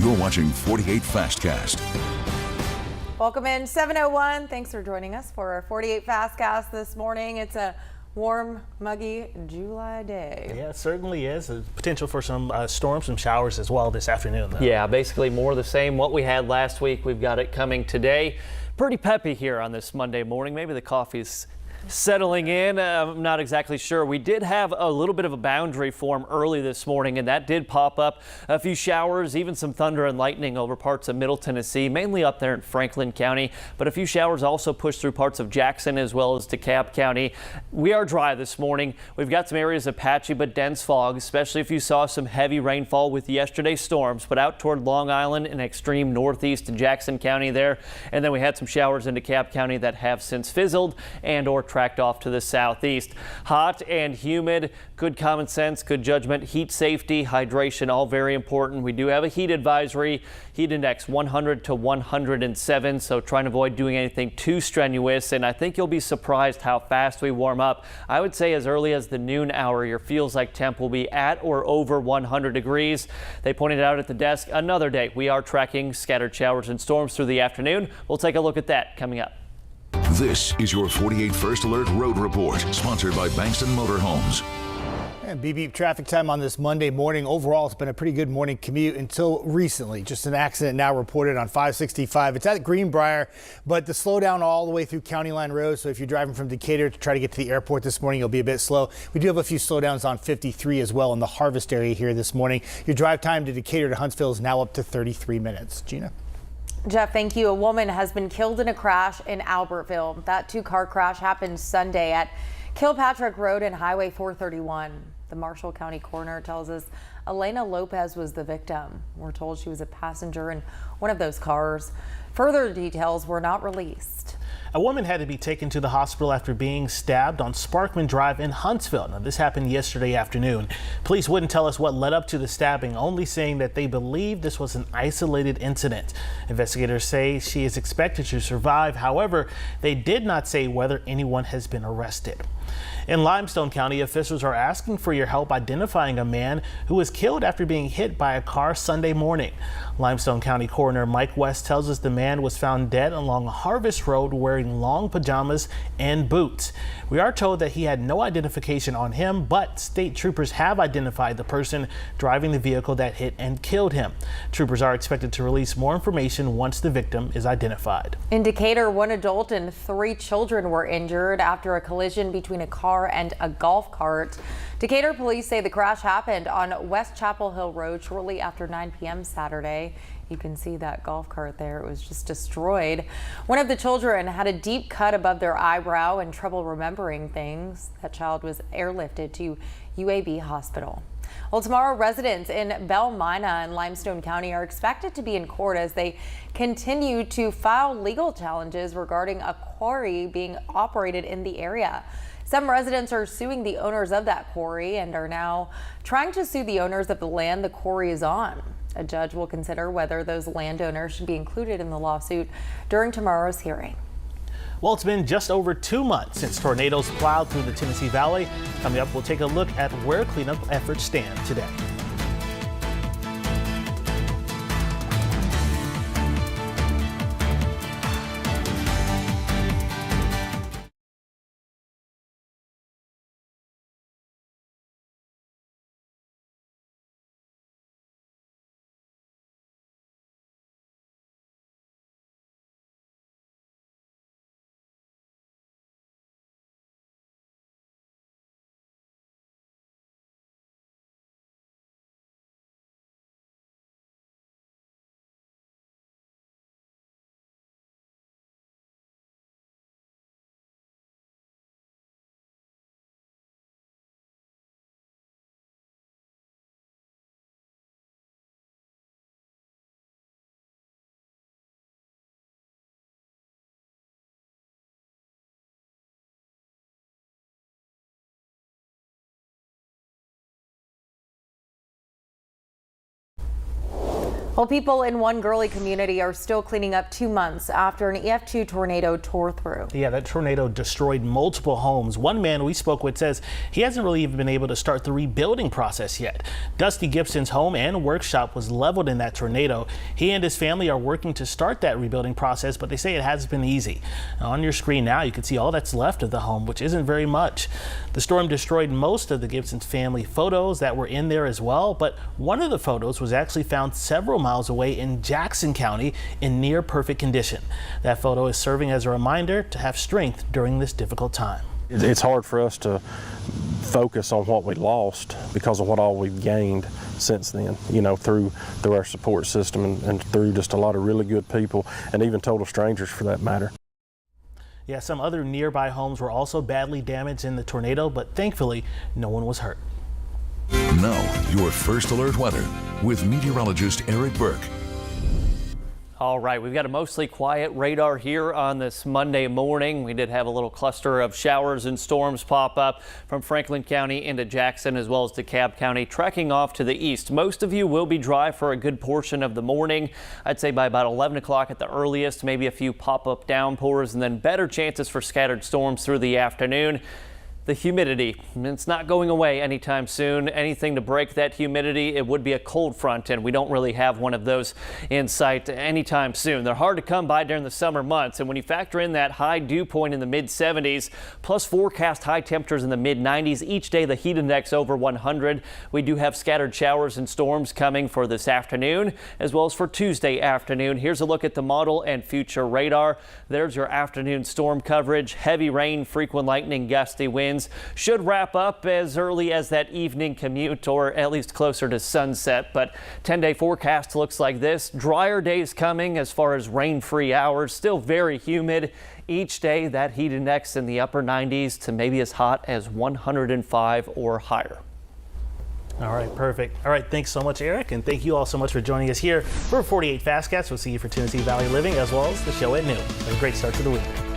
You're watching 48 Fastcast. Welcome in 7:01. Thanks for joining us for our 48 Fastcast this morning. It's a warm, muggy July day. Yeah, it certainly is. A potential for some storms, some showers as well this afternoon, though. Yeah, basically more of the same. What we had last week, we've got it coming today. Pretty peppy here on this Monday morning. Maybe the coffee's settling in. I'm not exactly sure. We did have a little bit of a boundary form early this morning, and that did pop up. A few showers, even some thunder and lightning over parts of Middle Tennessee, mainly up there in Franklin County. But a few showers also pushed through parts of Jackson as well as DeKalb County. We are dry this morning. We've got some areas of patchy but dense fog, especially if you saw some heavy rainfall with yesterday's storms. But out toward Long Island and extreme northeast in Jackson County there. And then we had some showers in DeKalb County that have since fizzled and or tracked off to the southeast. Hot and humid, good common sense, good judgment, heat safety, hydration, all very important. We do have a heat advisory, heat index 100 to 107, so try and avoid doing anything too strenuous. And I think you'll be surprised how fast we warm up. I would say as early as the noon hour, your feels like temp will be at or over 100 degrees. They pointed out at the desk another day. We are tracking scattered showers and storms through the afternoon. We'll take a look at that coming up. This is your 48 First Alert Road Report, sponsored by Bankston Motorhomes. And beep traffic time on this Monday morning. Overall, it's been a pretty good morning commute until recently. Just an accident now reported on 565. It's at Greenbrier, but the slowdown all the way through County Line Road. So if you're driving from Decatur to try to get to the airport this morning, you'll be a bit slow. We do have a few slowdowns on 53 as well in the Harvest area here this morning. Your drive time to Decatur to Huntsville is now up to 33 minutes. Gina? Jeff, thank you. A woman has been killed in a crash in Albertville. That two-car crash happened Sunday at Kilpatrick Road and Highway 431. The Marshall County coroner tells us Elena Lopez was the victim. We're told she was a passenger in one of those cars. Further details were not released. A woman had to be taken to the hospital after being stabbed on Sparkman Drive in Huntsville. Now, this happened yesterday afternoon. Police wouldn't tell us what led up to the stabbing, only saying that they believe this was an isolated incident. Investigators say she is expected to survive. However, they did not say whether anyone has been arrested. In Limestone County, officials are asking for your help identifying a man who was killed after being hit by a car Sunday morning. Limestone County Coroner Mike West tells us the man was found dead along Harvest Road wearing long pajamas and boots. We are told that he had no identification on him, but state troopers have identified the person driving the vehicle that hit and killed him. Troopers are expected to release more information once the victim is identified. In Decatur, one adult and 3 children were injured after a collision between a car and a golf cart. Decatur police say the crash happened on West Chapel Hill Road shortly after 9 p.m. Saturday. You can see that golf cart there. It was just destroyed. One of the children had a deep cut above their eyebrow and trouble remembering things. That child was airlifted to UAB Hospital. Well, tomorrow residents in Belmina and Limestone County are expected to be in court as they continue to file legal challenges regarding a quarry being operated in the area. Some residents are suing the owners of that quarry and are now trying to sue the owners of the land the quarry is on. A judge will consider whether those landowners should be included in the lawsuit during tomorrow's hearing. Well, it's been just over 2 months since tornadoes plowed through the Tennessee Valley. Coming up, we'll take a look at where cleanup efforts stand today. Well, people in one Gurley community are still cleaning up 2 months after an EF2 tornado tore through. Yeah, that tornado destroyed multiple homes. One man we spoke with says he hasn't really even been able to start the rebuilding process yet. Dusty Gibson's home and workshop was leveled in that tornado. He and his family are working to start that rebuilding process, but they say it hasn't been easy. Now, on your screen now, you can see all that's left of the home, which isn't very much. The storm destroyed most of the Gibson's family photos that were in there as well, but one of the photos was actually found several miles away in Jackson County in near perfect condition. That photo is serving as a reminder to have strength during this difficult time. It's hard for us to focus on what we lost because of what all we've gained since then, you know, through our support system and through just a lot of really good people and even total strangers for that matter. Yeah, some other nearby homes were also badly damaged in the tornado, but thankfully no one was hurt. Now, your first alert weather with meteorologist Eric Burke. All right, we've got a mostly quiet radar here on this Monday morning. We did have a little cluster of showers and storms pop up from Franklin County into Jackson as well as DeKalb County, tracking off to the east. Most of you will be dry for a good portion of the morning. I'd say by about 11 o'clock at the earliest, maybe a few pop-up downpours and then better chances for scattered storms through the afternoon. The humidity, it's not going away anytime soon. Anything to break that humidity, it would be a cold front, and we don't really have one of those in sight anytime soon. They're hard to come by during the summer months, and when you factor in that high dew point in the mid-70s, plus forecast high temperatures in the mid-90s, each day the heat index over 100, we do have scattered showers and storms coming for this afternoon, as well as for Tuesday afternoon. Here's a look at the model and future radar. There's your afternoon storm coverage. Heavy rain, frequent lightning, gusty winds should wrap up as early as that evening commute or at least closer to sunset. But 10-day forecast looks like this. Drier days coming as far as rain-free hours. Still very humid. Each day that heat index in the upper 90s to maybe as hot as 105 or higher. All right, perfect. All right, thanks so much, Eric, and thank you all so much for joining us here for 48 Fastcats. We'll see you for Tennessee Valley Living as well as the show at noon. Have a great start to the week.